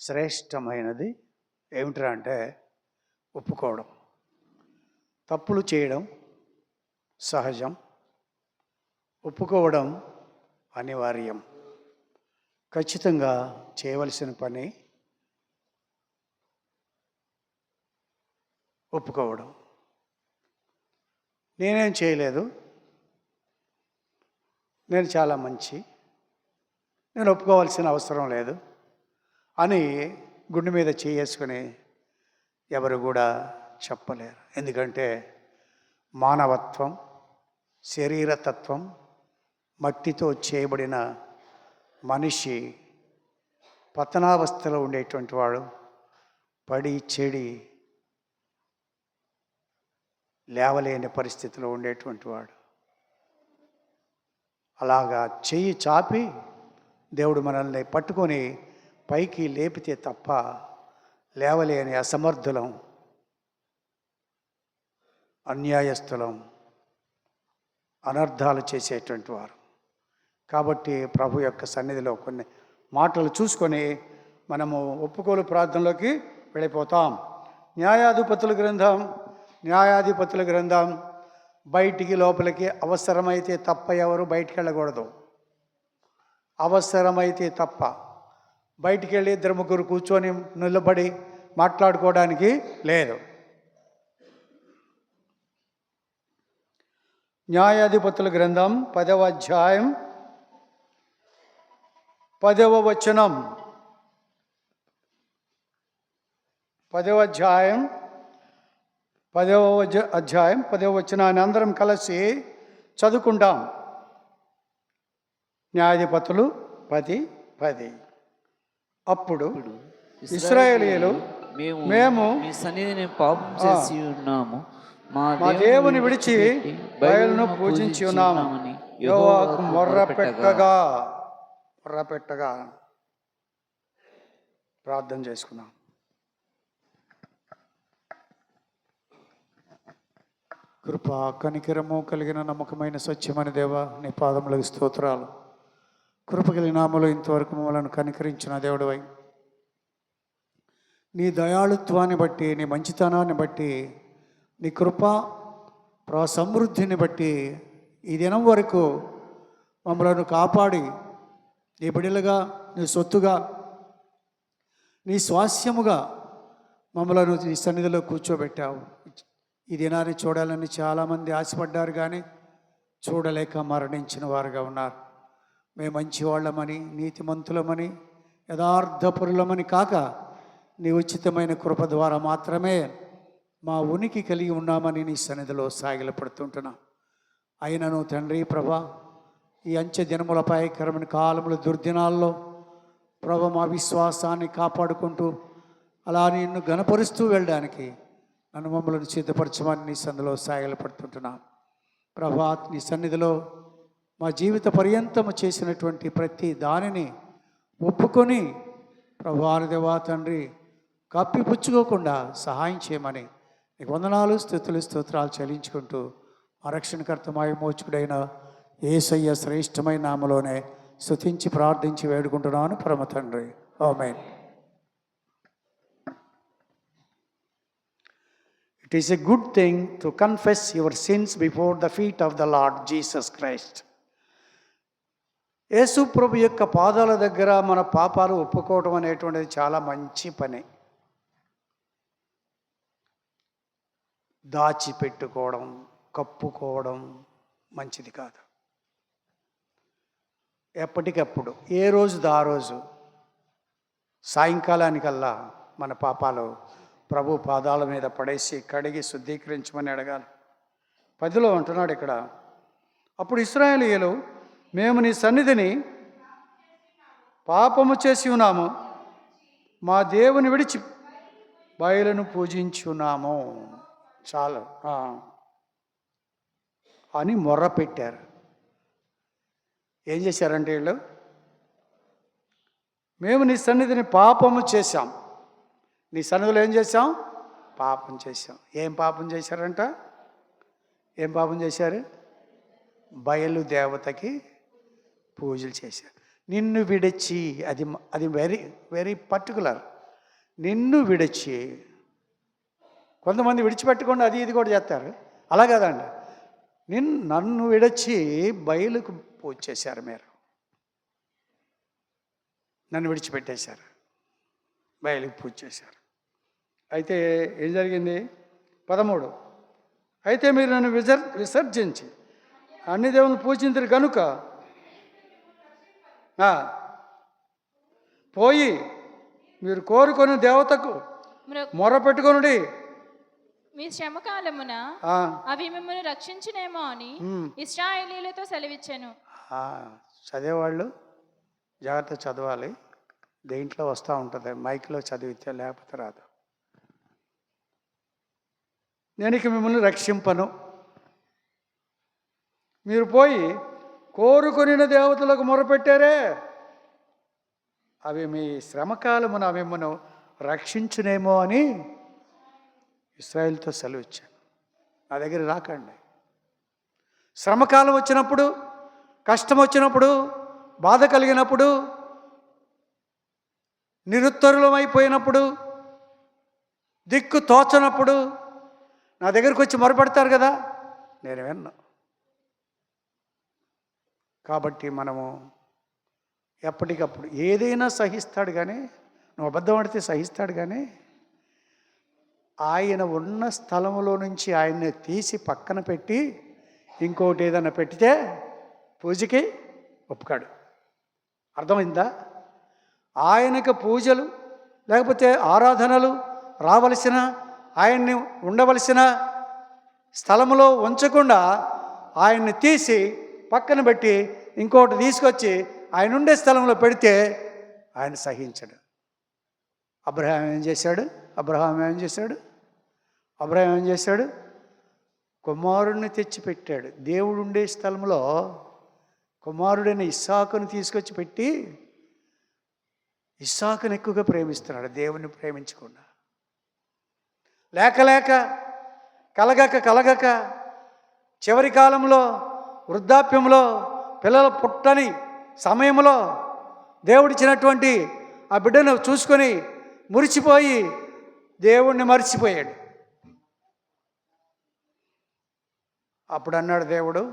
శ్రేష్టమైనది ఏమిట్రా అంటే ఒప్పుకోవడం. తప్పులు చేయడం సహజం, ఒప్పుకోవడం అనివార్యం. ఖచ్చితంగా చేయవలసిన పని ఒప్పుకోవడం. నేనేం చేయలేదు, నేను చాలా మంచి, నేను ఒప్పుకోవాల్సిన అవసరం లేదు అని గుండె మీద చేసుకుని ఎవరు కూడా చెప్పలేరు. ఎందుకంటే మానవత్వం, శరీరతత్వం, మట్టితో చేయబడిన మనిషి పతనావస్థలో ఉండేటువంటి వాడు, పడి చెడి లేవలేని పరిస్థితిలో ఉండేటువంటి వాడు. అలాగా చెయ్యి చాపి దేవుడు మనల్ని పట్టుకొని పైకి లేపితే తప్ప లేవలేని అసమర్థులం, అన్యాయస్థులం, అనర్థాలు చేసేటువంటి వారు. కాబట్టి ప్రభు యొక్క సన్నిధిలో కొన్ని మాటలు చూసుకొని మనము ఒప్పుకోలు ప్రార్థనలోకి వెళ్ళిపోతాం. న్యాయాధిపతుల గ్రంథం బయటికి లోపలికి అవసరమైతే తప్ప ఎవరు బయటికి వెళ్ళకూడదు. అవసరమైతే తప్ప బయటికి వెళ్ళి 2-3 కూర్చొని నిలబడి మాట్లాడుకోవడానికి లేదు. న్యాయాధిపతుల గ్రంథం 10వ అధ్యాయం 10వ వచనం. 10వ అధ్యాయం 10వ వచనాన్ని అందరం కలిసి చదువుకుంటాం. న్యాయాధిపతులు 10:10. అప్పుడు ఇశ్రాయేలీయులు, మేము మీ సన్నిధిని పాపం చేసి ఉన్నాము, మా దేవుని విడిచి బయలును పూజించి ఉన్నాము, యెహోవాకు మొర్రపెట్టగా ప్రార్థన చేసుకున్నాం. కృప కనికరము కలిగిన నమ్మకమైన సత్యమైన దేవ, నీ పాదములకు స్తోత్రాలు. కృప కలిగిన నామములో ఇంతవరకు మమ్మల్ని కనికరించిన దేవుడివై, నీ దయాళుత్వాన్ని బట్టి, నీ మంచితనాన్ని బట్టి, నీ కృప సమృద్ధిని బట్టి ఈ దినం వరకు మమ్మలను కాపాడి నీ బిడ్డలుగా, నీ సొత్తుగా, నీ స్వాస్యముగా మమ్మలను నీ సన్నిధిలో కూర్చోబెట్టావు. ఈ దినాన్ని చూడాలని చాలామంది ఆశపడ్డారు, కానీ చూడలేక మరణించిన వారుగా ఉన్నారు. మేము మంచివాళ్ళమని, నీతిమంతులమని, యథార్థపరులమని కాక నీ ఉచితమైన కృప ద్వారా మాత్రమే మా ఉనికి కలిగి ఉన్నామని నీ సన్నిధిలో సాగిలపడుతుంటున్నాం. అయినను తండ్రి ప్రభా, ఈ అంచె దినములపై కరమైన కాలముల దుర్దినాల్లో ప్రభ మా విశ్వాసాన్ని కాపాడుకుంటూ అలా నిన్ను గణపరుస్తూ వెళ్ళడానికి నన్ను మమ్మల్ని సిద్ధపరచమని నీ సన్నిధిలో సాగిలపడుతుంటున్నాం. ప్రభా, నీ సన్నిధిలో మా జీవిత పర్యంతము చేసినటువంటి ప్రతి దానిని ఒప్పుకొని ప్రభువాదేవా తండ్రి కప్పిపుచ్చుకోకుండా సహాయం చేయమని నీకు వందనాలు, స్తుతులు, స్తోత్రాలు చెల్లించుకుంటూ మా రక్షణకర్త మా విమోచకుడైన యేసయ్య శ్రేష్టమైన నామములోనే స్తుతించి ప్రార్థించి వేడుకుంటున్నాను పరమ తండ్రి. ఆమేన్. It is a good thing to confess your sins before the feet of the Lord Jesus Christ. యేసు ప్రభు యొక్క పాదాల దగ్గర మన పాపాలు ఒప్పుకోవడం అనేటువంటిది చాలా మంచి పని. దాచిపెట్టుకోవడం, కప్పుకోవడం మంచిది కాదు. ఎప్పటికప్పుడు ఏ రోజుది ఆ రోజు సాయంకాలానికల్లా మన పాపాలు ప్రభు పాదాల మీద పడేసి కడిగి శుద్ధీకరించమని అడగాలి. 10లో అంటున్నాడు ఇక్కడ, అప్పుడు ఇశ్రాయేలీయులు, మేము నీ సన్నిధిని పాపము చేసి ఉన్నాము, మా దేవుని విడిచి బయలును పూజించి ఉన్నాము, చాలు అని మొర్ర పెట్టారు. ఏం చేశారంటే వీళ్ళు, మేము నీ సన్నిధిని పాపము చేశాం. నీ సన్నిధిలో ఏం చేశాం? పాపం చేశాం. ఏం పాపం చేశారంట? ఏం పాపం చేశారు? బయలు దేవతకి పూజలు చేశారు. నిన్ను విడిచి, అది వెరీ వెరీ పర్టికులర్. నిన్ను విడిచి, కొంతమంది విడిచిపెట్టకుండా అది ఇది కూడా చేస్తారు, అలా కాదండి. నన్ను విడిచి బయలుకు పూజ చేశారు. మీరు నన్ను విడిచిపెట్టేశారు, బయలుకు పూజ చేశారు. అయితే ఏం జరిగింది? 13, అయితే మీరు నన్ను విసర్జించి అన్ని దేవుని పూజించరు కనుక పోయి మీరు కోరుకొని దేవతకు మొరపెట్టుకొనుడి. మీ శ్రమకాలమున అవి మిమ్మల్ని రక్షించునేమో అని ఇశ్రాయేలీయులతో సెలవిచ్చాను. చదివేవాళ్ళు జాగ్రత్త చదవాలి. దేంట్లో వస్తూ ఉంటుంది, మైక్లో చదివితే, లేకపోతే రాదు. నేను ఇక మిమ్మల్ని రక్షింపను. మీరు పోయి కోరుకొనిన దేవతలకు మొరపెట్టారే, అవి మీ శ్రమకాలమున మిమ్మల్ని రక్షించునేమో అని ఇశ్రాయేలుతో సెలవిచ్చాను. నా దగ్గర రాకండి. శ్రమకాలం వచ్చినప్పుడు, కష్టం వచ్చినప్పుడు, బాధ కలిగినప్పుడు, నిరుత్తరులమైపోయినప్పుడు, దిక్కు తోచనప్పుడు నా దగ్గరికి వచ్చి మొరపెడతారు కదా, నేను విన్నా. కాబట్టి మనము ఎప్పటికప్పుడు ఏదైనా సహిస్తాడు, కానీ నువ్వు అబద్ధం ఆడితే సహిస్తాడు, కానీ ఆయన ఉన్న స్థలంలో నుంచి ఆయన్ని తీసి పక్కన పెట్టి ఇంకోటి ఏదైనా పెట్టితే పూజకి ఒప్పుకాడు. అర్థమైందా? ఆయనకు పూజలు లేకపోతే ఆరాధనలు రావలసిన, ఆయన్ని ఉండవలసిన స్థలంలో ఉంచకుండా ఆయన్ని తీసి పక్కన పెట్టి ఇంకోటి తీసుకొచ్చి ఆయన ఉండే స్థలంలో పెడితే ఆయన సహించడు. అబ్రహాం ఏం చేశాడు? కుమారుడిని తెచ్చిపెట్టాడు. దేవుడు ఉండే స్థలంలో కుమారుడైన ఇస్సాకును తీసుకొచ్చి పెట్టి, ఇస్సాకును ఎక్కువగా ప్రేమిస్తున్నాడు దేవుని ప్రేమించకుండా. లేక కలగక చివరి కాలంలో, వృద్ధాప్యంలో, పిల్లలు పుట్టని సమయంలో దేవుడిచ్చినటువంటి ఆ బిడ్డను చూసుకొని మురిసిపోయి దేవుణ్ణి మర్చిపోయాడు. అప్పుడు అన్నాడు దేవుడు,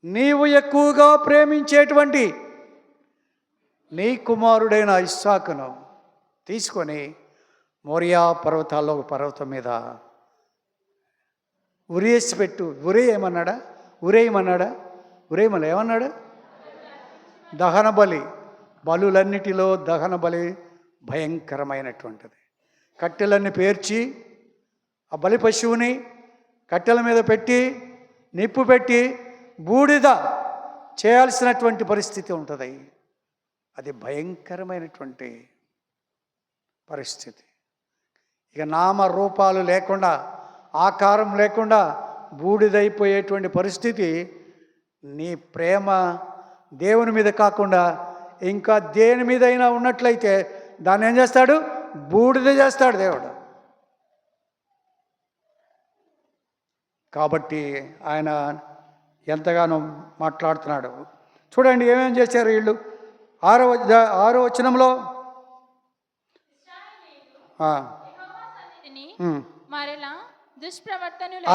నీవు ఎక్కువగా ప్రేమించేటువంటి నీ కుమారుడైన ఇస్సాకును తీసుకొని మోరియా పర్వతాల్లో ఒక పర్వతం మీద ఉరేసి పెట్టు. ఉరేయమన్నాడా? ఏమన్నాడు? దహన బలి. బలులన్నిటిలో దహన బలి భయంకరమైనటువంటిది. కట్టెలన్నీ పేర్చి ఆ బలి పశువుని కట్టెల మీద పెట్టి, నిప్పు పెట్టి, బూడిద చేయాల్సినటువంటి పరిస్థితి ఉంటుంది. అది భయంకరమైనటువంటి పరిస్థితి. ఇక నామ రూపాలు లేకుండా, ఆకారం లేకుండా బూడిదైపోయేటువంటి పరిస్థితి. నీ ప్రేమ దేవుని మీద కాకుండా ఇంకా దేని మీదైనా ఉన్నట్లయితే దాన్ని ఏం చేస్తాడు? బూడిద చేస్తాడు దేవుడు. కాబట్టి ఆయన ఎంతగానో మాట్లాడుతున్నాడు. చూడండి ఏమేం చేశారు వీళ్ళు. 6వ వచనంలో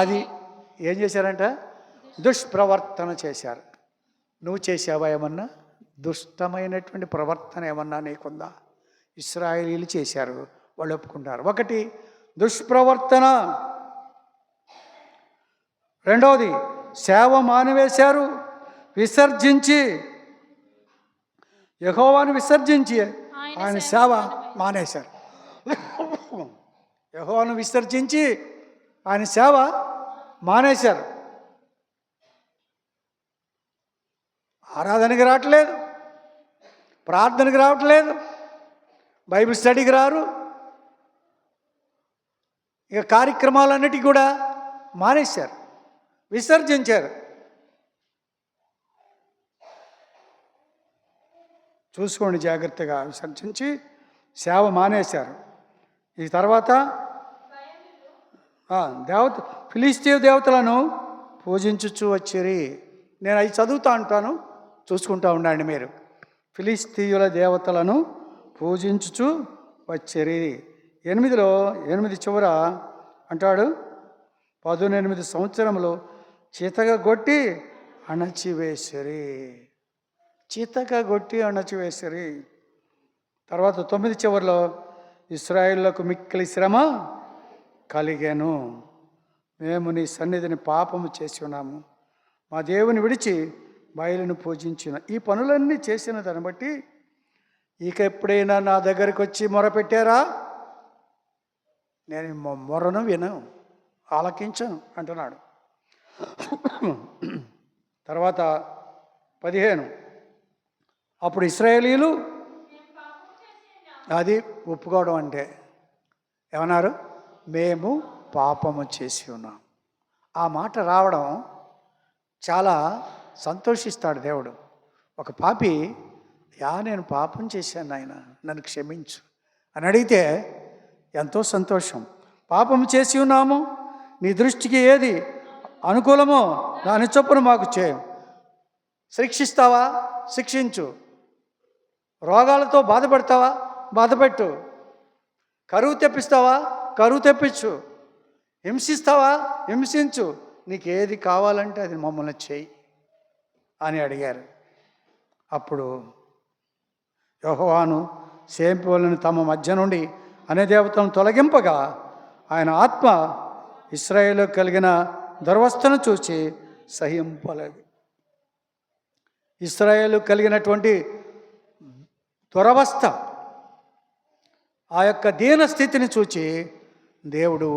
అది ఏం చేశారంట? దుష్ప్రవర్తన చేశారు. నువ్వు చేసావా ఏమన్నా? దుష్టమైనటువంటి ప్రవర్తన ఏమన్నా నీకుందా? ఇశ్రాయేలీయులు చేశారు, వాళ్ళు ఒప్పుకుంటారు. 1 దుష్ప్రవర్తన. 2వది సేవ మానివేశారు, విసర్జించి, యెహోవాను విసర్జించి ఆయన సేవ మానేశారు. యెహోవాను విసర్జించి ఆయన సేవ మానేశారు. ఆరాధనకి రావట్లేదు, ప్రార్థనకి రావట్లేదు, బైబిల్ స్టడీకి రారు, ఇక కార్యక్రమాలన్నిటికీ కూడా మానేశారు, విసర్జించారు. చూసుకోండి జాగ్రత్తగా. విసర్జించి సేవ మానేశారు. ఈ తర్వాత ఫిలిస్తీయ దేవతలను పూజించుచు వచ్చిరి. నేను అవి చదువుతా ఉంటాను, చూసుకుంటూ ఉండండి మీరు. ఫిలిస్తీయుల దేవతలను పూజించుచు వచ్చిరి. 8 చివర అంటాడు, 18 సంవత్సరములు చితగా కొట్టి అణచివేసిరి. చితగా కొట్టి అణచివేసిరి. తర్వాత 9 చివరిలో ఇశ్రాయేలులకు మిక్కిలి శ్రమ కలిగాను, మేము నీ సన్నిధిని పాపము చేసి ఉన్నాము, మా దేవుని విడిచి బయలును పూజించిన. ఈ పనులన్నీ చేసిన దాన్ని బట్టి ఇక ఎప్పుడైనా నా దగ్గరికి వచ్చి మొరపెట్టారా, నేను మొరను విను, ఆలకించను అంటున్నాడు. తర్వాత 15, అప్పుడు ఇశ్రాయేలీయులు అది ఒప్పుకోవడం అంటే ఏమన్నారు, మేము పాపము చేసి ఉన్నాం. ఆ మాట రావడం చాలా సంతోషిస్తాడు దేవుడు. ఒక పాపి, నేను పాపం చేశాను నాయన, నన్ను క్షమించు అని అడిగితే ఎంతో సంతోషం. పాపం చేసి ఉన్నాము, నీ దృష్టికి ఏది అనుకూలమో దాని చొప్పున మాకు చేయం. శిక్షిస్తావా, శిక్షించు. రోగాలతో బాధపడతావా, బాధపెట్టు. కరువు తెప్పిస్తావా, కరువు తెప్పించు. హింసిస్తావా, హింసించు. నీకు ఏది కావాలంటే అది మమ్మల్ని చేయి అని అడిగారు. అప్పుడు యెహోవాను సేంపివలను తమ మధ్య నుండి అనే దేవతలను తొలగింపగా ఆయన ఆత్మ ఇశ్రాయేలులో కలిగిన దురవస్థను చూసి సహింపలేదు. ఇశ్రాయేలు కలిగినటువంటి దురవస్థ, ఆ యొక్క దీన స్థితిని చూచి దేవుడు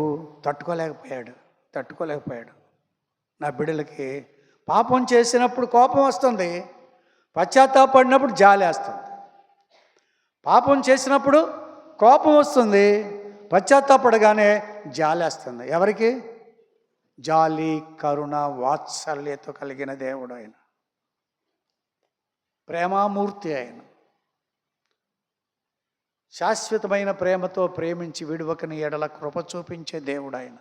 తట్టుకోలేకపోయాడు. నా బిడ్డలకి పాపం చేసినప్పుడు కోపం వస్తుంది, పశ్చాత్తాపడినప్పుడు జాలి వేస్తుంది. పాపం చేసినప్పుడు కోపం వస్తుంది, పశ్చాత్తాపడగానే జాలి వేస్తుంది. ఎవరికి? జాలి, కరుణ, వాత్సల్యత కలిగిన దేవుడు ఆయన, ప్రేమామూర్తి ఆయన. శాశ్వతమైన ప్రేమతో ప్రేమించి విడువకని ఎడల కృప చూపించే దేవుడు ఆయన.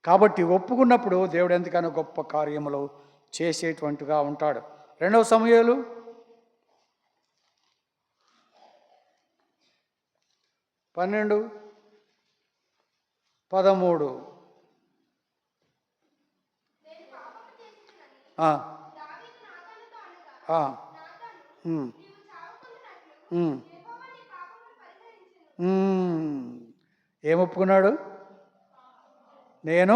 కాబట్టి ఒప్పుకున్నప్పుడు దేవుడు ఎందుకనో గొప్ప కార్యములు చేసేటువంటిగా ఉంటాడు. 2 సమూయేలు 12:13. ఏం ఒప్పుకున్నాడు? నేను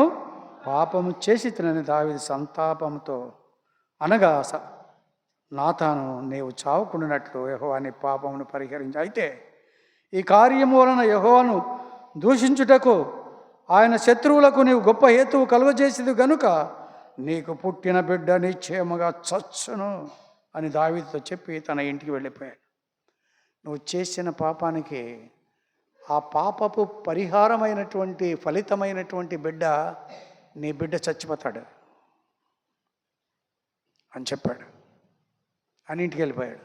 పాపము చేసి తినని దావీదు సంతాపంతో అనగా నాతాను, నీవు చావకుండానట్లు యెహోవా నీ పాపమును పరిహరించి. అయితే ఈ కార్యము వలన యెహోవాను దూషించుటకు ఆయన శత్రువులకు నీవు గొప్ప హేతువు కలుగజేసేది గనుక నీకు పుట్టిన బిడ్డ నిశ్చయముగా చచ్చును అని దావీదుతో చెప్పి తన ఇంటికి వెళ్ళిపోయాడు. నువ్వు చేసిన పాపానికి ఆ పాపపు పరిహారమైనటువంటి ఫలితమైనటువంటి బిడ్డ, నీ బిడ్డ చచ్చిపోతాడు అని చెప్పాడు. అని ఇంటికి వెళ్ళిపోయాడు.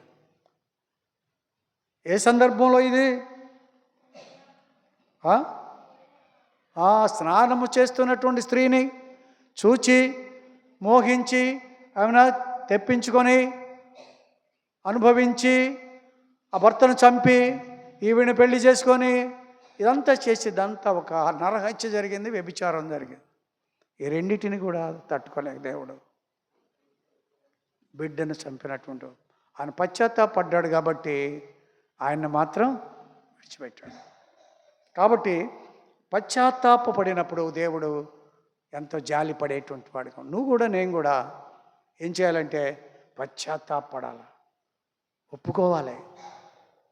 ఏ సందర్భంలో ఇది? స్నానము చేస్తున్నటువంటి స్త్రీని చూచి మోహించి ఆమెను తెప్పించుకొని అనుభవించి ఆ భర్తను చంపి ఈవిని పెళ్లి చేసుకొని ఇదంతా చేసేదంతా ఒక నరహత్య జరిగింది, వ్యభిచారం జరిగింది. ఈ రెండింటిని కూడా తట్టుకోలేక దేవుడు బిడ్డను చంపినటువంటి ఆయన పశ్చాత్తాపడ్డాడు కాబట్టి ఆయన్ని మాత్రం విడిచిపెట్టాడు. కాబట్టి పశ్చాత్తాపడినప్పుడు దేవుడు ఎంతో జాలి పడేటువంటి వాడుగా నువ్వు కూడా నేను కూడా ఏం చేయాలంటే పశ్చాత్తాపడాలి, ఒప్పుకోవాలి.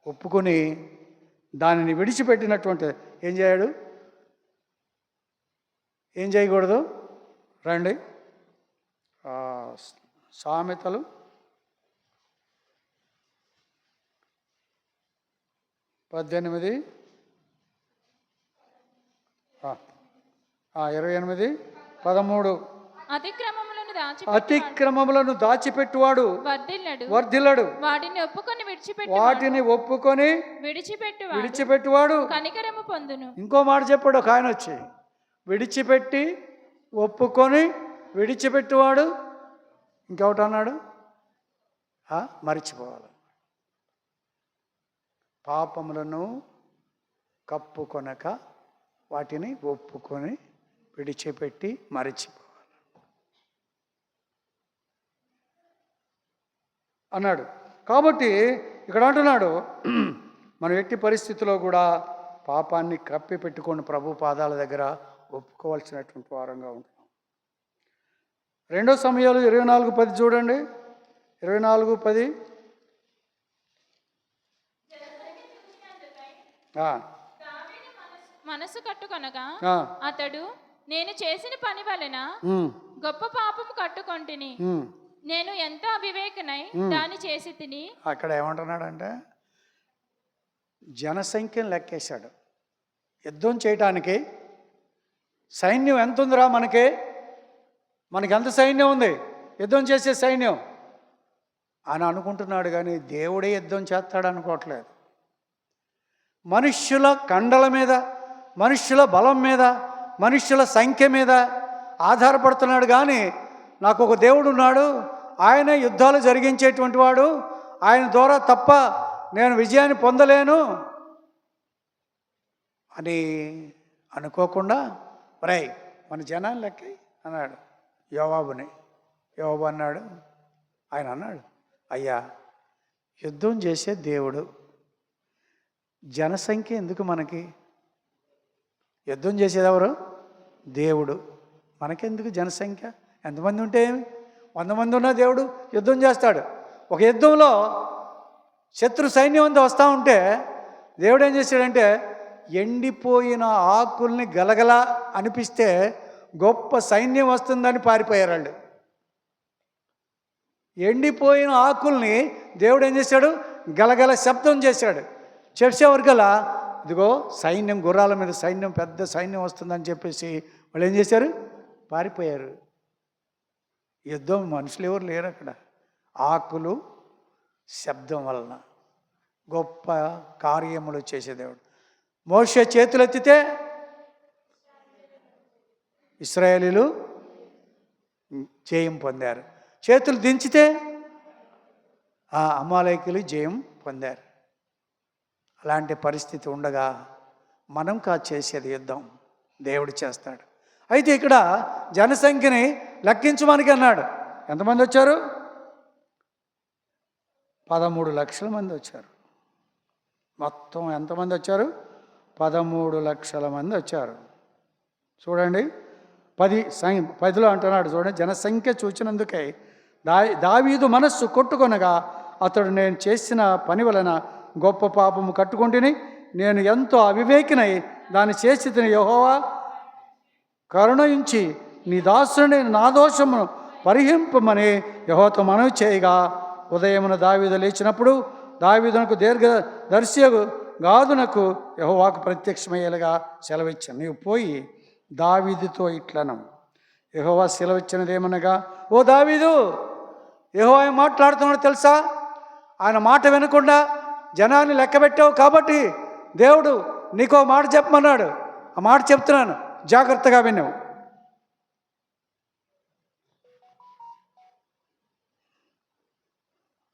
ఒప్పుకొని దానిని విడిచిపెట్టినటువంటి ఏం చేయకూడదు? రండి, సామెతలు 28, 28, 13. అతిక్రమములను దాచిపెట్టువాడు వర్ధిల్లడు, వాటిని ఒప్పుకొని విడిచిపెట్టువాడు కనికరము పొందును. ఇంకో మాట చెప్పాడు ఒక ఆయన వచ్చి, విడిచిపెట్టి ఒప్పుకొని విడిచిపెట్టువాడు ఇంకొకటి అన్నాడు, మరిచిపోవాలి. పాపములను కప్పుకొనక వాటిని ఒప్పుకొని విడిచిపెట్టి మరచిపోవాలి అన్నాడు. కాబట్టి ఇక్కడ అంటున్నాడు, మనం ఎట్టి పరిస్థితిలో కూడా పాపాన్ని కప్పి పెట్టుకొని ప్రభు పాదాల దగ్గర ఒప్పుకోవాల్సినటువంటి వారంగా ఉంటున్నాం. 2 సమయాలు 24:10 చూడండి. 24:10. మనసు కట్టుకొనగా అతడు, నేను చేసిన పని వలన గొప్ప పాపము కట్టుకొంటిని, నేను ఎంతో అవివేకనై దాన్ని చేసి తిని. అక్కడ ఏమంటున్నాడంటే జనసంఖ్యను లెక్కేశాడు. యుద్ధం చేయటానికి సైన్యం ఎంత ఉందిరా, మనకి ఎంత సైన్యం ఉంది, యుద్ధం చేసే సైన్యం అని అనుకుంటున్నాడు. కానీ దేవుడే యుద్ధం చేస్తాడు అనుకోవట్లేదు. మనుష్యుల కండల మీద, మనుష్యుల బలం మీద, మనుష్యుల సంఖ్య మీద ఆధారపడుతున్నాడు. కానీ నాకు ఒక దేవుడు ఉన్నాడు, ఆయన యుద్ధాలు జరిగించేటువంటి వాడు, ఆయన ద్వారా తప్ప నేను విజయాన్ని పొందలేను అని అనుకోకుండా, రై మన జనాలు లెక్క అన్నాడు యోవాబు అన్నాడు. ఆయన అన్నాడు, అయ్యా యుద్ధం చేసే దేవుడు, జనసంఖ్య ఎందుకు మనకి? యుద్ధం చేసేది ఎవరు? దేవుడు. మనకెందుకు జనసంఖ్య? ఎంతమంది ఉంటే 100 మంది ఉన్న దేవుడు యుద్ధం చేస్తాడు. ఒక యుద్ధంలో శత్రు సైన్యం అంతా వస్తూ ఉంటే దేవుడు ఏం చేశాడంటే, ఎండిపోయిన ఆకుల్ని గలగల అనిపిస్తే గొప్ప సైన్యం వస్తుందని పారిపోయారు వాళ్ళు. ఎండిపోయిన ఆకుల్ని దేవుడు ఏం చేశాడు? గలగల శబ్దం చేశాడు. చేసేవరకల్లా ఇదిగో సైన్యం, గుర్రాల మీద సైన్యం, పెద్ద సైన్యం వస్తుందని చెప్పేసి వాళ్ళు ఏం చేశారు? పారిపోయారు. యుద్ధం మనుషులు ఎవరు లేరు అక్కడ. ఆకులు శబ్దం వలన గొప్ప కార్యములు చేసే దేవుడు. మోషే చేతులు ఎత్తితే ఇశ్రాయేలీలు జయం పొందారు. చేతులు దించితే అమాలేకీయులు జయం పొందారు. అలాంటి పరిస్థితి ఉండగా మనం చేసేది యుద్ధం దేవుడు చేస్తాడు. అయితే ఇక్కడ జనసంఖ్యని లెక్కించమనికి అన్నాడు. ఎంతమంది వచ్చారు? 13 లక్షల మంది వచ్చారు. మొత్తం ఎంతమంది వచ్చారు? 13 లక్షల మంది వచ్చారు. చూడండి 10లో అంటున్నాడు చూడండి, జనసంఖ్య చూచినందుకై దావీదు మనస్సు కొట్టుకొనగా అతడు, నేను చేసిన పని వలన గొప్ప పాపము కట్టుకుంటుని, నేను ఎంతో అవివేకినై దాన్ని చేసి తిని, యెహోవా కరుణయించి నీ దాసుని నా దోషమును పరిహింపమని యెహోవాతో మనవి చేయగా, ఉదయమున దావీదు లేచినప్పుడు దావీదునకు దీర్ఘదర్శియగు గాదునకు యెహోవాకు ప్రత్యక్షమయ్యేలాగా సెలవిచ్చాను. నీవు పోయి దావీదుతో ఇట్లను, యెహోవా సెలవిచ్చినదేమనగా, ఓ దావీదు, యెహోవా ఏం మాట్లాడుతున్నాడో తెలుసా? ఆయన మాట వినకుండా జనాన్ని లెక్కబెట్టావు కాబట్టి దేవుడు నీకో మాట చెప్పమన్నాడు. ఆ మాట చెప్తున్నాను, జాగ్రత్తగా విన్నావు.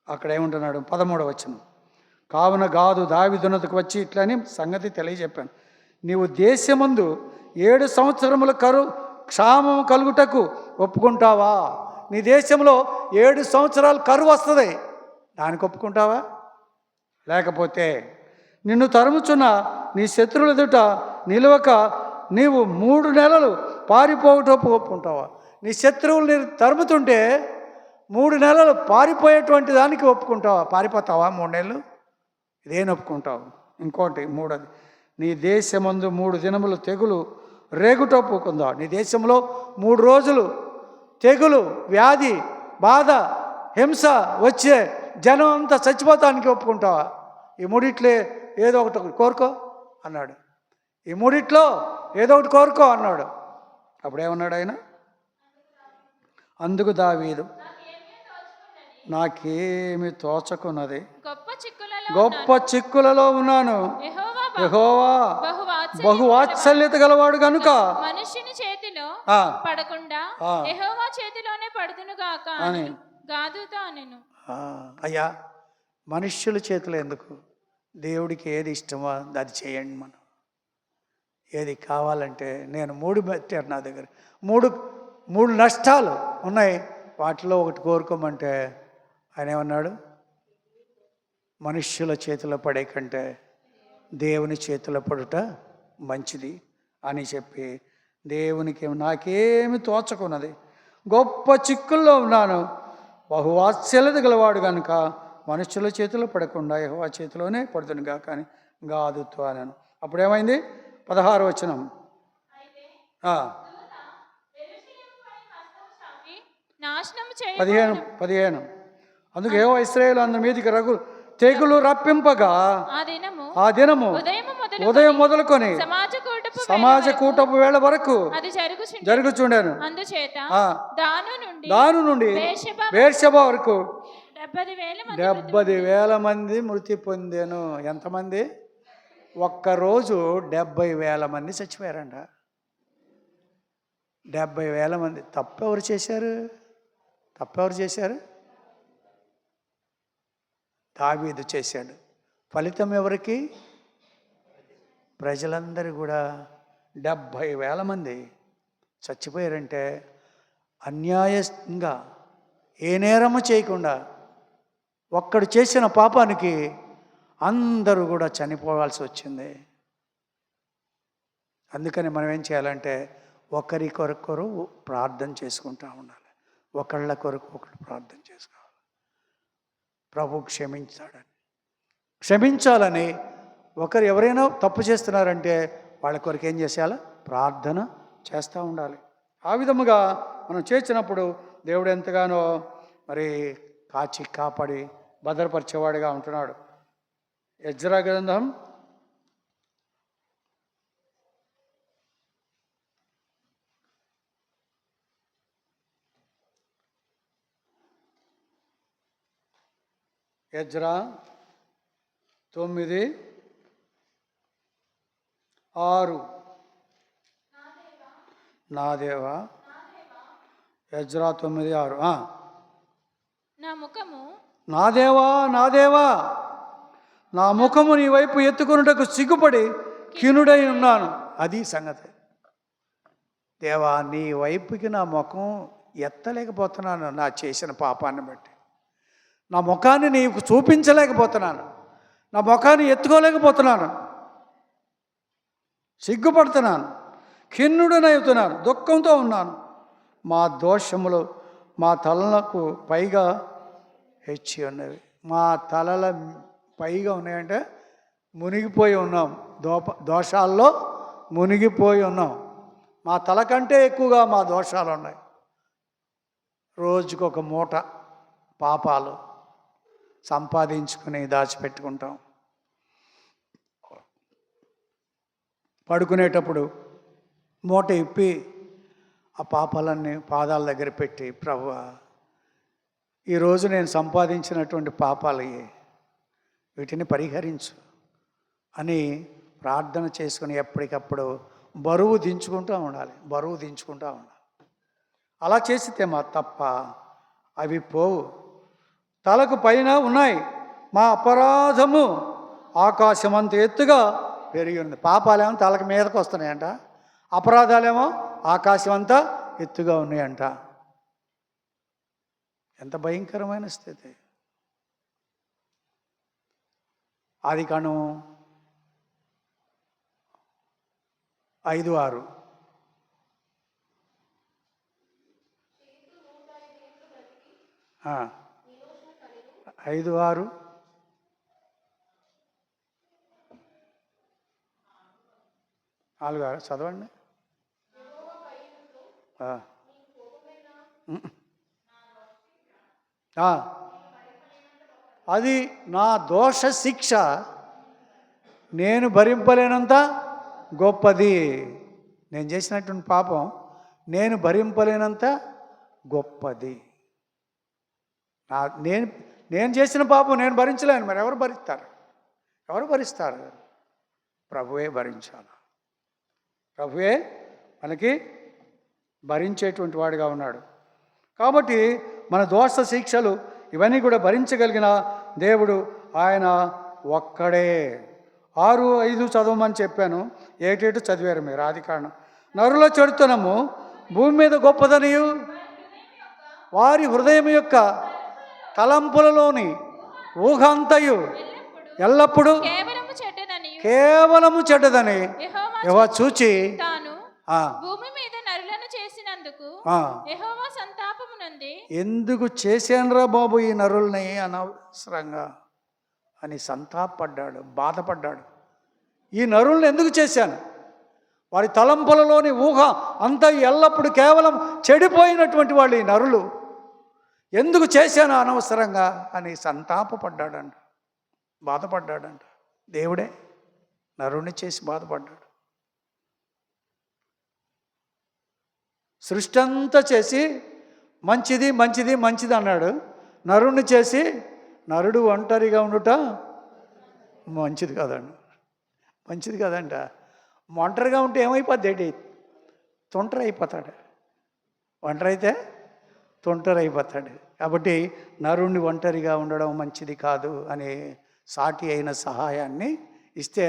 అక్కడ ఏముంటున్నాడు? 13వ వచనం. కావున గాదు దావీదునకు వచ్చి ఇట్లని సంగతి తెలియజెప్పాను, నీవు దేశమందు 7 సంవత్సరముల క్షామము కలుగుటకు ఒప్పుకుంటావా? నీ దేశంలో 7 సంవత్సరాలు కరువు వస్తుంది, దానికి ఒప్పుకుంటావా? లేకపోతే నిన్ను తరుముచున్న నీ శత్రువుల ఎదుట నిలవక నీవు 3 నెలలు పారిపోవటం ఒప్పుకుంటావా? నీ శత్రువులు తరుముతుంటే 3 నెలలు పారిపోయేటువంటి దానికి ఒప్పుకుంటావా? పారిపోతావా 3 నెలలు? ఇదేం ఒప్పుకుంటావు? ఇంకోటి 3, నీ దేశమందు 3 దినములు తెగులు రేగుట ఒప్పుకుందావు. నీ దేశంలో 3 రోజులు తెగులు, వ్యాధి, బాధ, హింస వచ్చే జనం అంతా చచ్చిపోతానికి ఒప్పుకుంటావా? ఈ 3 ఏదో ఒకటి కోరుకో అన్నాడు. ఈ 3 ఏదో ఒకటి కోరుకో అన్నాడు. అప్పుడేమన్నాడు ఆయన? అందుకు దావీదు, నాకేమి తోచకున్నది, గొప్ప చిక్కులలో ఉన్నాను, యెహోవా బహువాత్సల్యత గలవాడు గనుక మనుష్యుని చేతిలో పడకుండా యెహోవా చేతిలోనే పడుదును గాక అని గాదుతో అనెను. అయ్యా, మనుష్యుల చేతిలో ఎందుకు? దేవుడికి ఏది ఇష్టమో అది చేయండి. మనం ఏది కావాలంటే నేను 3 పెట్టారు నా దగ్గర, మూడు నష్టాలు ఉన్నాయి, వాటిలో ఒకటి కోరుకోమంటే ఆయన ఏమన్నాడు, మనుష్యుల చేతిలో పడే కంటే దేవుని చేతిలో పడుట మంచిది అని చెప్పి, దేవునికి నాకేమి తోచకున్నది, గొప్ప చిక్కుల్లో ఉన్నాను, బహువాత్సల్యత గలవాడు కనుక మనుష్యుల చేతిలో పడకుండా యెహోవా చేతిలోనే పడుతుందిగా కానీ గాదుతో అన్నాను. అప్పుడేమైంది? 16వ వచనం. నాశనం 15. అందుకే యెహోవా ఇశ్రాయేలు అందరి మీదికి తెగులు రప్పింపగా ఆ దినము ఉదయం మొదలుకొని సమాజ కూటపు వేళ వరకు జరుగుచుండాను. దాను నుండి బేర్షెబా వరకు 70,000 మంది మృతి పొందాను. ఎంతమంది? ఒక్కరోజు 70,000 మంది చచ్చిపోయారంట. 70,000 మంది. తప్పెవరు చేశారు? దావీదు చేశాడు. ఫలితం ఎవరికి? ప్రజలందరూ కూడా 70,000 మంది చచ్చిపోయారంటే అన్యాయంగా ఏ నేరము చేయకుండా ఒక్కడు చేసిన పాపానికి అందరూ కూడా చనిపోవాల్సి వచ్చింది. అందుకని మనం ఏం చేయాలంటే ఒకరి కొరకొరు ప్రార్థన చేసుకుంటూ ఉండాలి, ఒకళ్ళ కొరకు ఒకరు ప్రార్థన చేసుకోవాలి. ప్రభు క్షమించాలని ఒకరు ఎవరైనా తప్పు చేస్తున్నారంటే వాళ్ళ కొరకు ఏం చేసేయాలి? ప్రార్థన చేస్తూ ఉండాలి. ఆ విధముగా మనం చేసినప్పుడు దేవుడు ఎంతగానో మరి కాచి కాపాడి భద్రపరిచేవాడిగా ఉంటున్నాడు. ఎజ్రా గ్రంథం 9:6. నా దేవా. ఎజ్రా 9:6. నా దేవా నా ముఖము నీ వైపు ఎత్తుకొనుటకు సిగ్గుపడి కినుడై ఉన్నాను. అది సంగతి. దేవా, నీ వైపుకి నా ముఖం ఎత్తలేకపోతున్నాను. నా చేసిన పాపాన్ని బట్టి నా ముఖాన్ని నీకు చూపించలేకపోతున్నాను, నా ముఖాన్ని ఎత్తుకోలేకపోతున్నాను, సిగ్గుపడుతున్నాను, ఖిన్నుడనవుతున్నాను, దుఃఖంతో ఉన్నాను. మా దోషములు మా తలలకు పైగా హెచ్చి ఉన్నవి. మా తలల పైగా ఉన్నాయంటే మునిగిపోయి ఉన్నాం, దోషాల్లో మునిగిపోయి ఉన్నాం. మా తల కంటే ఎక్కువగా మా దోషాలు ఉన్నాయి. రోజుకొక మూట పాపాలు సంపాదించుకుని దాచిపెట్టుకుంటాం. పడుకునేటప్పుడు మూట ఇప్పి ఆ పాపాలన్నీ పాదాల దగ్గర పెట్టి, ప్రభువా, ఈరోజు నేను సంపాదించినటువంటి పాపాలు వీటిని పరిహరించు అని ప్రార్థన చేసుకుని ఎప్పటికప్పుడు బరువు దించుకుంటూ ఉండాలి. అలా చేసితే మా తప్ప అవి పోవు. తలకు పైన ఉన్నాయి. మా అపరాధము ఆకాశమంత ఎత్తుగా పెరిగి ఉంది. పాపాలేమో తలకు మీదకు వస్తున్నాయంట, అపరాధాలేమో ఆకాశం అంతా ఎత్తుగా ఉన్నాయంట. ఎంత భయంకరమైన స్థితి. ఆదికాండం 5:6. ఆ, 5:6. చదవండి. అది నా దోష శిక్ష నేను భరింపలేనంత గొప్పది. నేను చేసినటువంటి పాపం నేను భరింపలేనంత గొప్పది. నేను చేసిన పాపం నేను భరించలేను. మరి ఎవరు భరిస్తారు? ప్రభువే భరించాలి. ప్రభువే మనకి భరించేటువంటి వాడిగా ఉన్నాడు. కాబట్టి మన దోష శిక్షలు ఇవన్నీ కూడా భరించగలిగిన దేవుడు ఆయన ఒక్కడే. 6:5 చదవమని చెప్పాను. 7 చదివారు మీరు. ఆది కారణం. నరుల చెడుతనము భూమి మీద గొప్పదనియు వారి హృదయం యొక్క తలంపులలోని ఊహ అంతయు ఎల్లప్పుడూ కేవలము చెడ్డదనియు కేవలము చెడ్డదని యెహోవా యెహోవా చూచి తాను ఆ, భూమి మీద నరులను చేసినందుకు ఆ, యెహోవా సంతాపము నుండి ఎందుకు చేశానురా బాబు ఈ నరుల్ని అనవసరంగా అని సంతాపడ్డాడు, బాధపడ్డాడు. ఈ నరుల్ని ఎందుకు చేశాను? వారి తలంపులలోని ఊహ అంతా ఎల్లప్పుడు కేవలం చెడిపోయినటువంటి వాళ్ళు ఈ నరులు. ఎందుకు చేశాను అనవసరంగా అని సంతాపపడ్డాడంట, బాధపడ్డాడంట. దేవుడే నరుణ్ణి చేసి బాధపడ్డాడు. సృష్టి అంతా చేసి మంచిది మంచిది మంచిది అన్నాడు. నరుణ్ణి చేసి నరుడు ఒంటరిగా ఉండుట మంచిది కాదండి, మంచిది కాదంట. ఒంటరిగా ఉంటే ఏమైపోద్ది? తొంటరి అయిపోతాడు. ఒంటరి అయితే తొంటరి అయిపోతాడు. కాబట్టి నరుణ్ణి ఒంటరిగా ఉండడం మంచిది కాదు అనే సాటి అయిన సహాయాన్ని ఇస్తే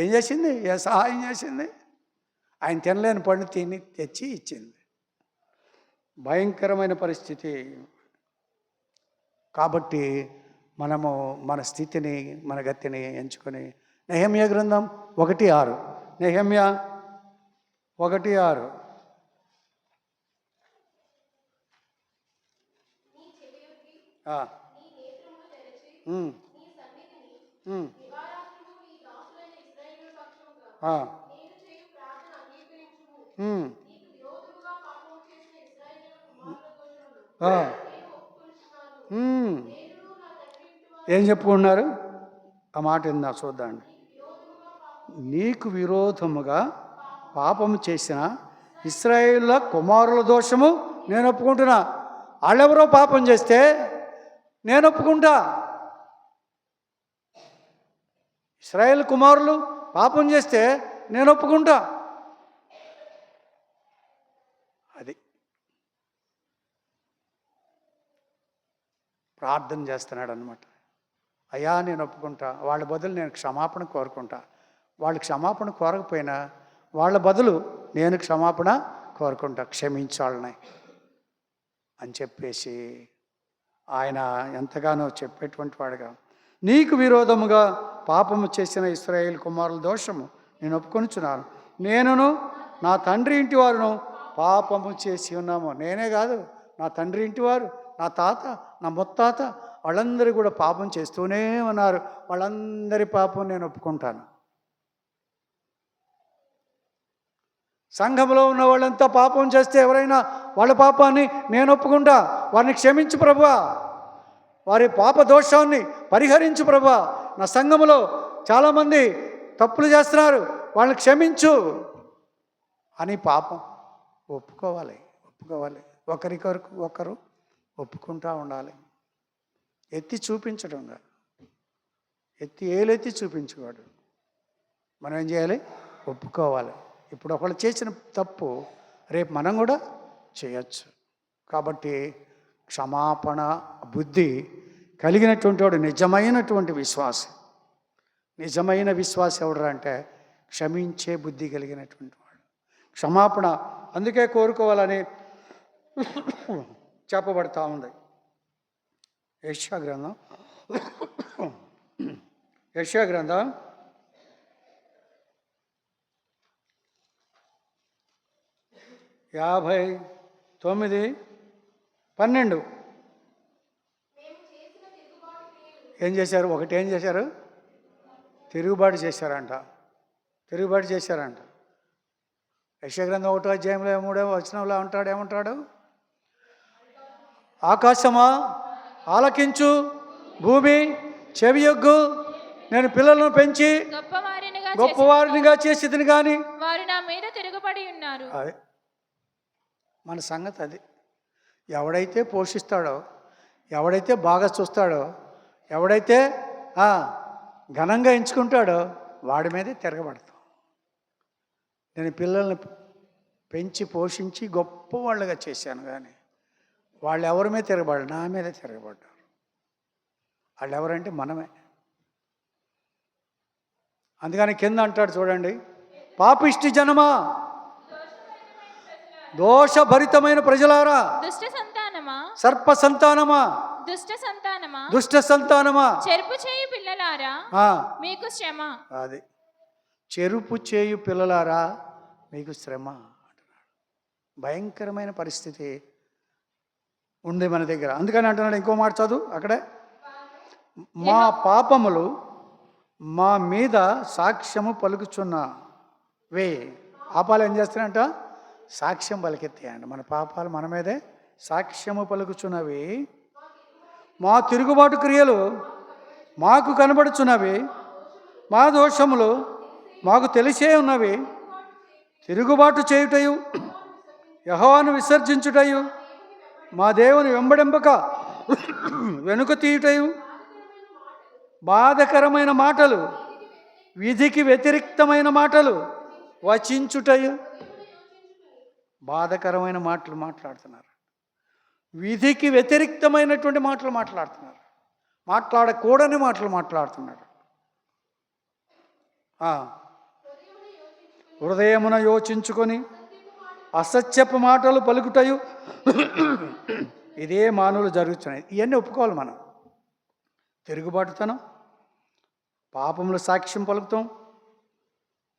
ఏం చేసింది? ఏ సహాయం చేసింది? ఆయన తినలేని పండు తిని తెచ్చి ఇచ్చింది. భయంకరమైన పరిస్థితి. కాబట్టి మనము మన స్థితిని, మన గతిని ఎంచుకొని నెహెమ్యా గ్రంథం 1:6, నెహెమ్యా 1:6. ఏం చెప్పుకున్నారు? ఆ మాట ఏందా చూద్దాండి. నీకు విరోధముగా పాపము చేసిన ఇశ్రాయేలుల కుమారుల దోషము నేను ఒప్పుకుంటున్నా. వాళ్ళెవరో పాపం చేస్తే నేను ఒప్పుకుంటా. ఇశ్రాయేలు కుమారులు పాపం చేస్తే నేను ఒప్పుకుంటా. అది ప్రార్థన చేస్తున్నాడు అన్నమాట. అయ్యా నేను ఒప్పుకుంటా, వాళ్ళ బదులు నేను క్షమాపణ కోరుకుంటా. వాళ్ళు క్షమాపణ కోరకపోయినా వాళ్ళ బదులు నేను క్షమాపణ కోరుకుంటా, క్షమించాలని అని చెప్పేసి ఆయన ఎంతగానో చెప్పేటువంటి వాడుగా. నీకు విరోధముగా పాపము చేసిన ఇశ్రాయేలు కుమారుల దోషము నేను ఒప్పుకొనుచున్నాను. నేనును నా తండ్రి ఇంటి వారును పాపము చేసి ఉన్నాము. నేనే కాదు, నా తండ్రి ఇంటి వారు, నా తాత, నా ముత్తాత వాళ్ళందరూ కూడా పాపం చేస్తూనే ఉన్నారు. వాళ్ళందరి పాపం నేను ఒప్పుకుంటాను. సంఘంలో ఉన్న వాళ్ళంతా పాపం చేస్తే ఎవరైనా వాళ్ళ పాపాన్ని నేను ఒప్పుకుంటా. వారిని క్షమించు ప్రభువా, వారి పాప దోషాన్ని పరిహరించు ప్రభువా. నా సంఘములో చాలామంది తప్పులు చేస్తున్నారు, వాళ్ళని క్షమించు అని పాపం ఒప్పుకోవాలి. ఒకరికొరకు ఒకరు ఒప్పుకుంటూ ఉండాలి. ఎత్తి చూపించడం కాదు, ఏలెత్తి చూపించేవాడు. మనం ఏం చేయాలి? ఒప్పుకోవాలి. ఇప్పుడు ఒకళ్ళు చేసిన తప్పు రేపు మనం కూడా చేయొచ్చు. కాబట్టి క్షమాపణ బుద్ధి కలిగినటువంటి వాడు నిజమైనటువంటి విశ్వాసి. నిజమైన విశ్వాసి ఎవడు అంటే క్షమించే బుద్ధి కలిగినటువంటి వాడు. క్షమాపణ అందుకే కోరుకోవాలని చెప్పబడతా ఉంది. యెషయా గ్రంథం 59:12 ఏం చేశారు? ఏం చేశారు? తిరుగుబాటు చేశారంట. యెషయా గ్రంథం 1:3 ఏమంటాడు? ఆకాశమా ఆలకించు, భూమి చెవియొగ్గు, నేను పిల్లలను పెంచి గొప్పవారినిగా చేసేదిని కానీ వారు నా మీద తిరుగుబడి ఉన్నారు. అదే మన సంగతి. అది ఎవడైతే పోషిస్తాడో, ఎవడైతే బాగా చూస్తాడో, ఎవడైతే ఘనంగా ఎంచుకుంటాడో వాడి మీదే తిరగబడతాం. నేను పిల్లల్ని పెంచి పోషించి గొప్పవాళ్ళుగా చేశాను, కానీ వాళ్ళు ఎవరి మీద తిరగబడ్డారు? నా మీద తిరగబడ్డారు. వాళ్ళు ఎవరంటే మనమే. అందుకని కింద అంటాడు చూడండి, పాపిష్టి జనమా, దోషభరితమైన ప్రజలారా, దుష్ట సంతానమా, సర్ప సంతానమా, దుష్ట సంతానమా, దుష్ట సంతానమా, చెరుపు చేయు పిల్లలారా, ఆ, మీకు శ్రమ. అది చెరుపు చేయు పిల్లలారా మీకు శ్రమ అంటున్నాడు. భయంకరమైన పరిస్థితి ఉంది మన దగ్గర. అందుకని అంటున్నాడు, ఇంకో మాట చదువు అక్కడే, మా పాపములు మా మీద సాక్ష్యము పలుకుచున్నవే. పాపాలు ఏం చేస్తున్నాయంట? సాక్ష్యం పలికెత్తాయండి. మన పాపాలు మన మీదే సాక్ష్యము పలుకుచున్నవి. మా తిరుగుబాటు క్రియలు మాకు కనబడుచున్నవి, మా దోషములు మాకు తెలిసే ఉన్నవి. తిరుగుబాటు చేయుటయు, యెహోవాను విసర్జించుటయు, మా దేవుని వెంబడింపక వెనుక తీయుటయు, బాధకరమైన మాటలు, విధికి వ్యతిరిక్తమైన మాటలు వచించుటయు. బాధకరమైన మాటలు మాట్లాడుతున్నారు, విధికి వ్యతిరిక్తమైనటువంటి మాటలు మాట్లాడుతున్నారు, మాట్లాడకూడని మాటలు మాట్లాడుతున్నారు. హృదయమున యోచించుకొని అసత్యపు మాటలు పలుకుటయు, ఇదే మానవులు జరుగుతున్నాయి. ఇవన్నీ ఒప్పుకోవాలి మనం. తిరుగుబాటుతనం, పాపములు సాక్ష్యం పలుకుతాం,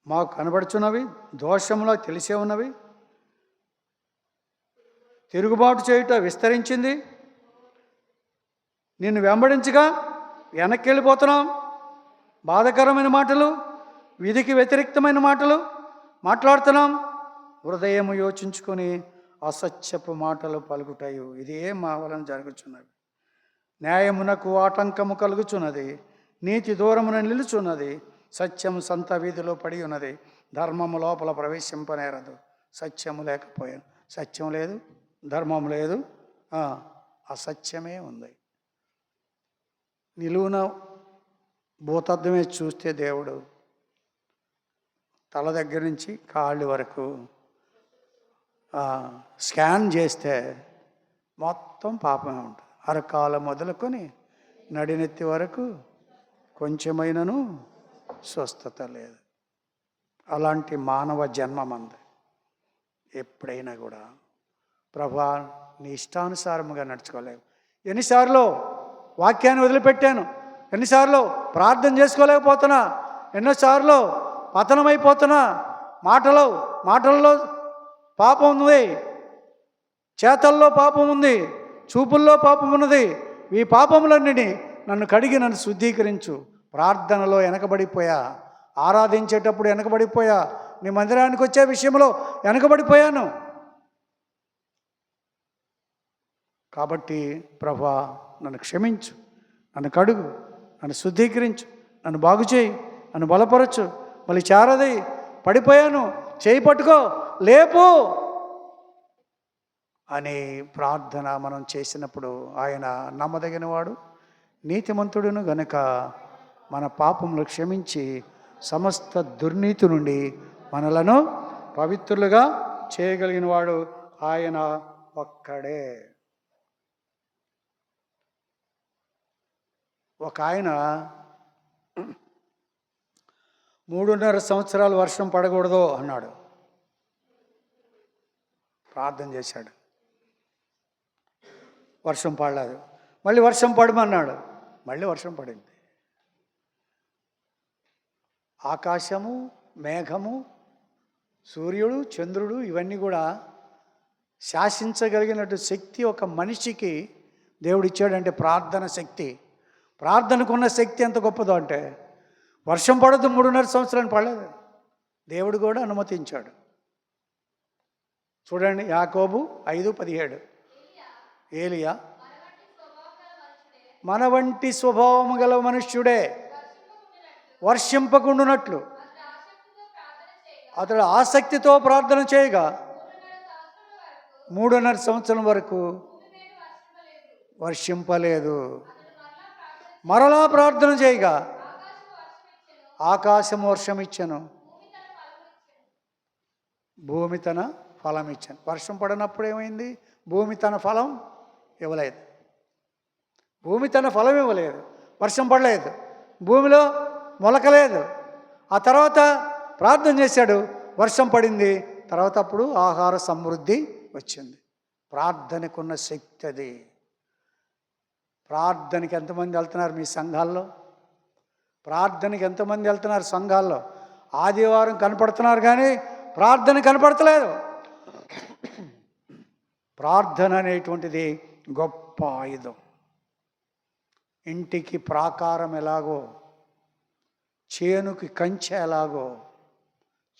మాకు కనబడుచున్నవి, దోషములో తెలిసే ఉన్నవి. తిరుగుబాటు చేయుట విస్తరించింది, నిన్ను వెంబడించగా వెనక్కి వెళ్ళిపోతున్నాం. బాధకరమైన మాటలు, విధికి వ్యతిరిక్తమైన మాటలు మాట్లాడుతున్నాం. హృదయము యోచించుకొని అసత్యపు మాటలు పలుకుటయు, ఇదే మా వలన జరుగుచున్నవి. న్యాయమునకు ఆటంకము కలుగుచున్నది, నీతి దూరమున నిలుచున్నది, సత్యము సంత వీధిలో పడి ఉన్నది, ధర్మము లోపల ప్రవేశింపనేరదు. సత్యము లేకపోయాను, సత్యం లేదు, ధర్మం లేదు, అసత్యమే ఉంది. నిలువున భూతద్దమే చూస్తే దేవుడు తల దగ్గర నుంచి కాళ్ళు వరకు స్కాన్ చేస్తే మొత్తం పాపమే ఉంటుంది. అరకాల మొదలుకొని నడినెత్తి వరకు కొంచెమైనను స్వస్థత లేదు. అలాంటి మానవ జన్మ మంది. ఎప్పుడైనా కూడా ప్రభా నీ ఇష్టానుసారముగా నడుచుకోలేవు. ఎన్నిసార్లు వాక్యాన్ని వదిలిపెట్టాను, ఎన్నిసార్లు ప్రార్థన చేసుకోలేకపోతున్నా, ఎన్నోసార్లు పతనమైపోతున్నా. మాటల్లో పాపం ఉంది, చేతల్లో పాపం ఉంది, చూపుల్లో పాపం ఉన్నది. ఈ పాపములన్నిటినీ నన్ను కడిగి నన్ను శుద్ధీకరించు. ప్రార్థనలో వెనకబడిపోయా, ఆరాధించేటప్పుడు వెనకబడిపోయా, నీ మందిరానికి వచ్చే విషయంలో వెనకబడిపోయాను. కాబట్టి ప్రభా నన్ను క్షమించు, నన్ను కడుగు, నన్ను శుద్ధీకరించు, నన్ను బాగు చేయి, నన్ను బలపరచు. మళ్ళీ చారది పడిపోయాను, చేయి పట్టుకో, లేపు అనే ప్రార్థన మనం చేసినప్పుడు ఆయన నమ్మదగినవాడు, నీతిమంతుడును గనుక మన పాపములు క్షమించి సమస్త దుర్నీతి నుండి మనలను పవిత్రులుగా చేయగలిగిన వాడు ఆయన ఒక్కడే. ఒక ఆయన 3.5 సంవత్సరాలు వర్షం పడకూడదు అన్నాడు. ప్రార్థన చేశాడు, వర్షం పడలేదు. మళ్ళీ వర్షం పడమన్నాడు, మళ్ళీ వర్షం పడింది. ఆకాశము, మేఘము, సూర్యుడు, చంద్రుడు ఇవన్నీ కూడా శాసించగలిగినట్టు శక్తి ఒక మనిషికి దేవుడు ఇచ్చాడంటే ప్రార్థన శక్తి. ప్రార్థనకున్న శక్తి ఎంత గొప్పదో అంటే వర్షం పడదు 3.5 సంవత్సరాలు పడలేదు, దేవుడు కూడా అనుమతించాడు. చూడండి యాకోబు 5:17, ఏలియా మన వంటి స్వభావము గల మనుష్యుడే వర్షింపకుండునట్లు అతడు ఆసక్తితో ప్రార్థన చేయగా 3.5 సంవత్సరం వరకు వర్షింపలేదు. మరలా ప్రార్థన చేయగా ఆకాశం వర్షం ఇచ్చెను, భూమి తన ఫలం ఇచ్చాను. వర్షం పడినప్పుడు ఏమైంది? భూమి తన ఫలం ఇవ్వలేదు. భూమి తన ఫలం ఇవ్వలేదు, వర్షం పడలేదు, భూమిలో మొలకలేదు. ఆ తర్వాత ప్రార్థన చేశాడు, వర్షం పడింది. తర్వాత అప్పుడు ఆహార సమృద్ధి వచ్చింది. ప్రార్థనకున్న శక్తి అది. ప్రార్థనకి ఎంతమంది వెళ్తున్నారు మీ సంఘాల్లో? ప్రార్థనకి ఎంతమంది వెళ్తున్నారు సంఘాల్లో? ఆదివారం కనపడుతున్నారు కానీ ప్రార్థన కనపడతలేదు. ప్రార్థన అనేటువంటిది గొప్ప ఆయుధం. ఇంటికి ప్రాకారం ఎలాగో, చేనుకి కంచె ఎలాగో,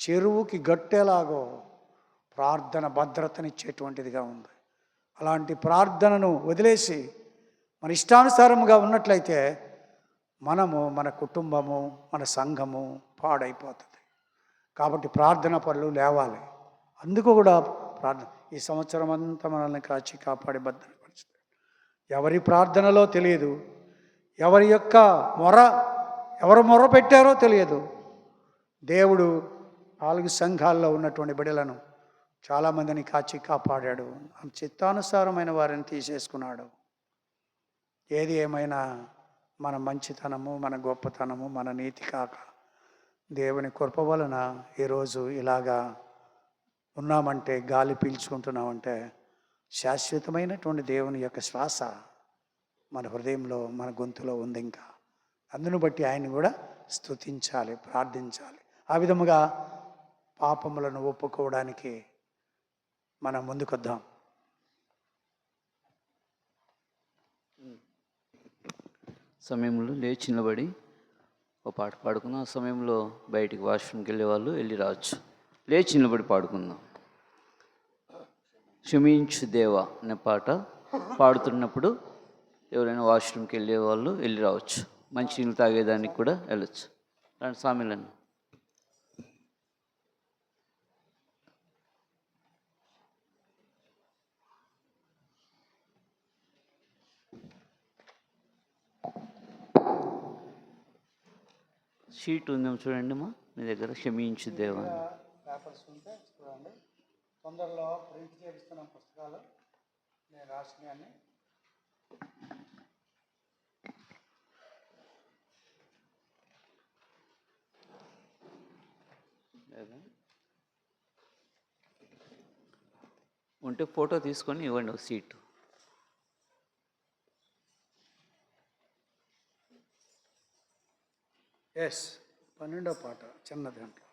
చెరువుకి గట్టెలాగో ప్రార్థన భద్రతనిచ్చేటువంటిదిగా ఉంది. అలాంటి ప్రార్థనను వదిలేసి మన ఇష్టానుసారముగా ఉన్నట్లయితే మనము, మన కుటుంబము, మన సంఘము పాడైపోతుంది. కాబట్టి ప్రార్థన పనులు లేవాలి. అందుకు కూడా ప్రార్థన ఈ సంవత్సరం అంతా మనల్ని కాచి కాపాడి భద్రపరుస్తుంది. ఎవరి ప్రార్థనలో తెలియదు, ఎవరి యొక్క ఎవరు మొర పెట్టారో తెలియదు. దేవుడు 4 సంఘాల్లో ఉన్నటువంటి బిడ్డలను చాలామందిని కాచి కాపాడాడు. చిత్తానుసారమైన వారిని తీసేసుకున్నాడు. ఏది ఏమైనా మన మంచితనము, మన గొప్పతనము, మన నీతి కాక దేవుని కృప వలన ఈరోజు ఇలాగా ఉన్నామంటే, గాలి పీల్చుకుంటున్నామంటే శాశ్వతమైనటువంటి దేవుని యొక్క శ్వాస మన హృదయంలో, మన గొంతులో ఉంది. ఇంకా అందును బట్టి ఆయన్ని కూడా స్తుతించాలి, ప్రార్థించాలి. ఆ విధముగా పాపములను ఒప్పుకోవడానికి మనం ముందుకొద్దాం. సమయంలో లేచి నిలబడి ఒక పాట పాడుకుందాం. ఆ సమయంలో బయటికి వాష్రూమ్కి వెళ్ళే వాళ్ళు వెళ్ళి రావచ్చు. లేచి నిలబడి పాడుకుందాం. క్షమించు దేవా అనే పాట పాడుతున్నప్పుడు ఎవరైనా వాష్రూమ్కి వెళ్ళే వాళ్ళు వెళ్ళి రావచ్చు. మంచినీళ్ళు తాగేదానికి కూడా వెళ్ళచ్చు. అలాంటి సామెలను షీట్ ఉందేమో చూడండి మా మీ దగ్గర. క్షమించు దేవా పేపర్స్ ఉంటే చూడండి. తొందరలో ప్రింట్ చేపిస్తున్నాం పుస్తకాలు, నేను రాసినవన్నీ. ఉంటే ఫోటో తీసుకొని ఇవ్వండి ఒక సీటు. ఎస్, 12వ పాట చిన్న దాంట్లో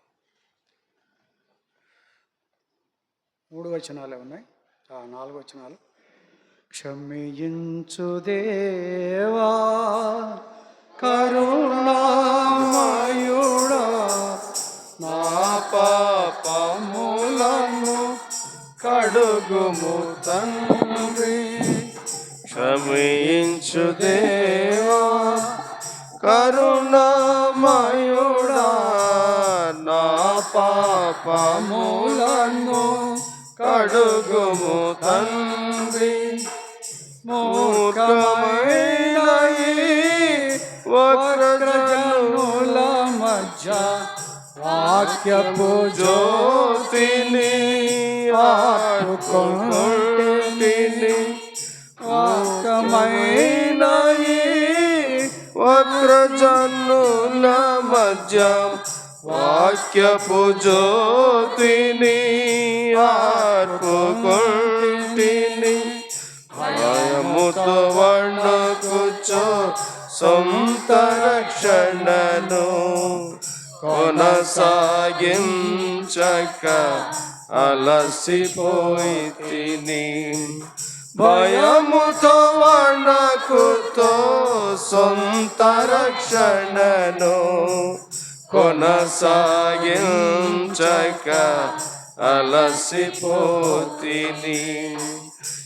3 వచనాలే ఉన్నాయి. 4 వచనాలు. క్షమించు దేవా కరుణామయుడా, నా పాపములను కడుగుము తండ్రి. క్షమించు దేవా కరుణామయుడా, నా పాపములను కడుగుము తండ్రి. మూర్ఖమైన ఈ వక్రజనుల మధ్య వాక్యపు జ్యోతిని ఆడుకొంటిని. మూర్ఖమైన ఈ వక్రజనుల మధ్య వాక్యపు జ్యోతిని ఆర్పుకొంటిని. భయముతో వణకుచో సొంత రక్షణను కొనసాగించక అలసిపోయితిని. భయముతో వణకుతో సొంత రక్షణను కొనసాగించక అలసిపోతిని.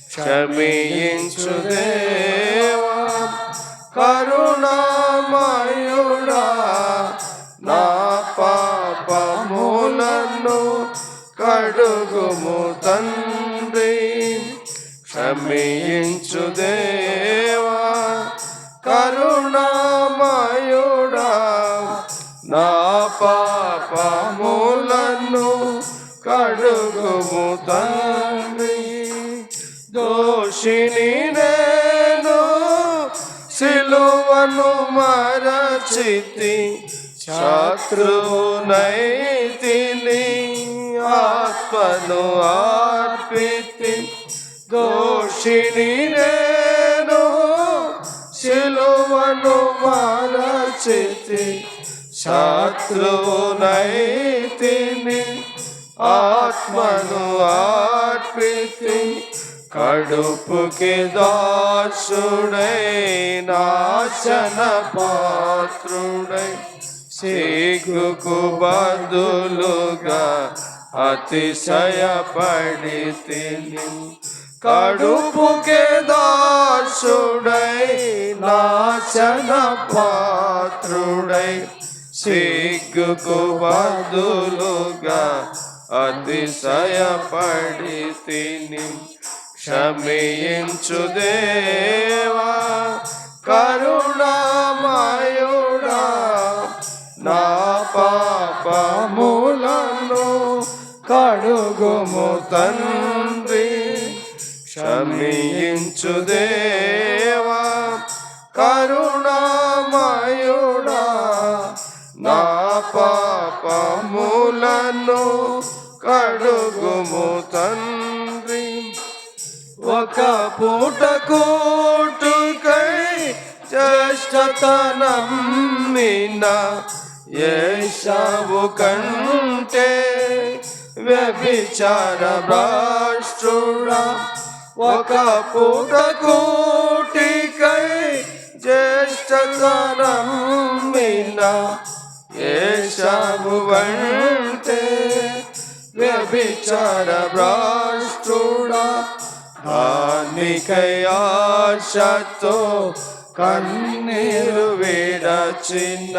క్షమించు దేవా కరుణామయుడా, నా పాపములను కడుగుము తండ్రి. క్షమించు దేవా కరుణామయుడా, నా పాపములను కడుగుము తండ్రి. దోషిని నేను సిలువను మరచితి, శత్రువునైతిని ఆత్మను అర్పితి దోషిని నేను సిలువను మరచితి శత్రువునైతిని ఆత్మను అర్పితి కడుపుకి దాసుడై నాశన పాత్రుడై సిగ్గుకు బదులుగా అతిశయపడితిని కడుపుకి దాసుడై నాశన పాత్రుడై సిగ్గుకు బదులుగా అతిశయపడితిని క్షమించు దేవా కరుణామయుడా నా పాపములను కడుగుము తండ్రి క్షమించు దేవా కరుణామయుడా నా పాపములను కడుగుము తండ్రి ఒక పూట కూటుకై జ్యేష్ఠతనం మిన్న యేషవు కంటే వ్యభిచార భ్రష్టుడా ఒక పూట కూటికై జ్యేష్ఠతనం మిన్న యేషవు కంటే వ్యభిచార భ్రష్టుడా దానికై ఆశతో కన్నీరు విడచిన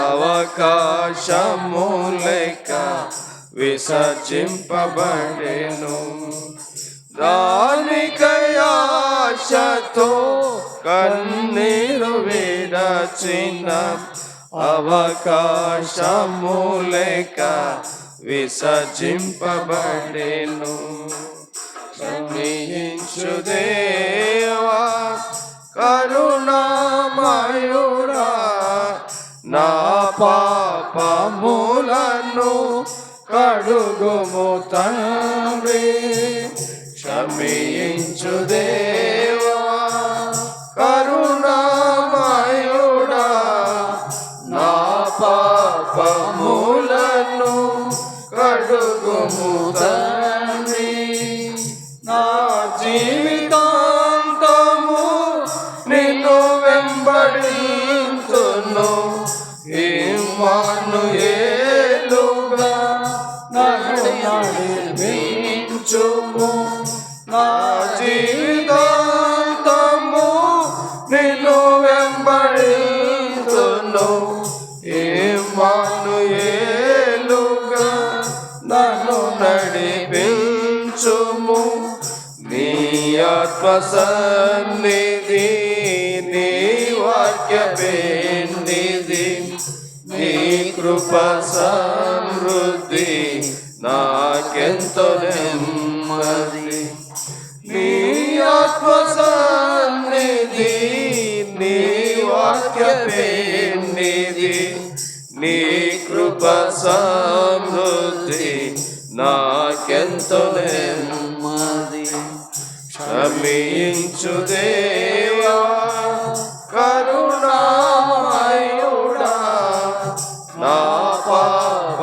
అవకాశము లేక విసర్జింపబడెను దానికై ఆశతో కన్నీరు విడచిన అవకాశము లేక విసర్జింపబడెను క్షమించు దేవా కరుణామయుడా నా పాపములను కడుగుము తండ్రి క్షమించు దేవా కరుణామయుడా నా పాపములను కడుగుము తండ్రి నా జీవితాంతము నిన్ను వెంబడింతును ఇమ్మానుయేలుగా నన్ను నడిపించుము నా జీవితాంతము నిన్ను వెంబడింతును ఇమ్మానుయేలుగా నన్ను నడిపించుము నీ ఆత్మ సన్నిధి నీ వాక్య పెన్నిధి నీ కృప సమృద్ధి నాకెంతో నెమ్మది నీ ఆత్మ సన్నిధి నీ వాక్య పెన్నిధి నీ కృప సమృద్ధి నాకెంతో నెమ్మది క్షమించు దేవా కరుణామయుడా నా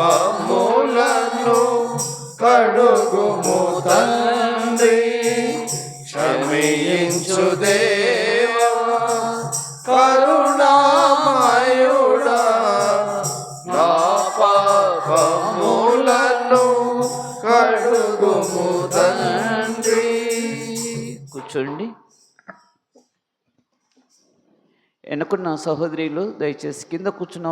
పాపములను కడుగుము తండ్రి క్షమించు దేవా కరుణామయుడా నా పాపములను కడుగుము తండ్రి కూర్చోండి. వెనుకున్న సహోదరులు దయచేసి కింద కూర్చున్న